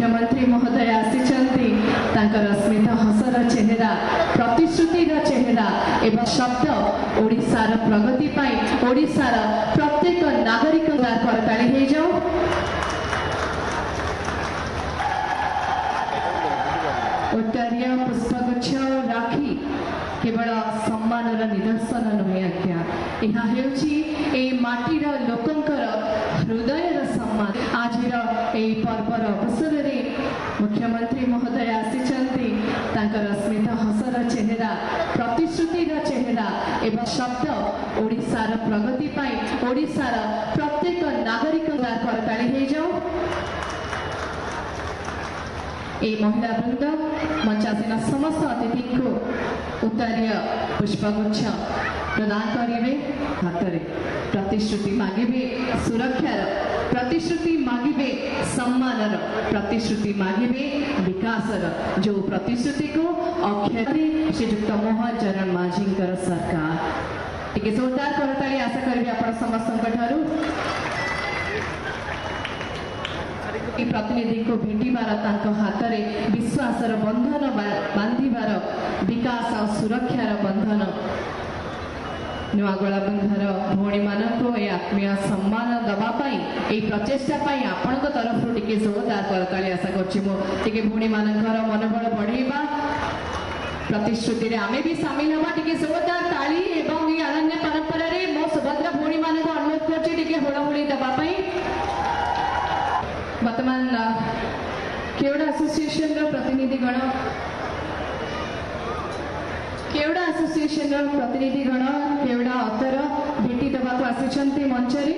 मुख्यमंत्री महोदय आसिचंती तांकर स्मित हसर चेहरा प्रतिश्रुतिर चेहरा एवं शब्द ओडिशार प्रगति पाई ओडिशार प्रत्येक नागरिक करताली हो जाओ। उत्तरीय पुष्पगुच्छ राखी केवल सम्मान निदर्शन नुहे आज्ञा यह माटीर लोकंकर हृदयर सम्मान। आज पर्वर अवसर में मुख्यमंत्री महोदय आसिचंती तांकर स्मित हसर चेहरा प्रतिश्रुतिर चेहरा एवं शब्द ओडिशार प्रगति पाई ओडिशार प्रत्येक नागरिक करताली हो जाओ। ए महिला वृंद मंचासीन समस्त अतिथि को उत्तरीय पुष्पगुच्छ प्रदान करेंगे। हाथ में प्रतिश्रुति मागिबे सुरक्षार प्रतिश्रुति मागिबे सम्मानर प्रतिश्रुति मागिबे विकासर जो प्रतिश्रुति को अक्षर श्रीयुक्त मोहन चरण माझींकर सरकार टिके जोरदार करताली आशा करी आपण समस्त प्रतिनिधि को भेटार हाथ में विश्वासर बंधन बांधार विकास और सुरक्षार बंधन नुआगोला बंधार भौणी मानक आत्मीय सम्मान दवापाई प्रचेषा आपण तरफ टी जोरदार करताली आशा करछि भौणी मानकर मनोबल बढ़ेबा प्रतिश्रुति आमे भी सामिल हवा टी जोरदार ताली एवं अनन्य परंपरा मो सुभद्रा भौणी मानक अनुरोध कर होड़ाहोड़ी दवापाई वर्तमान केवड़ा एसोसिएशन प्रतिनिधिगण केवड़ा अतर भेटी देवाक आसी मंचरी।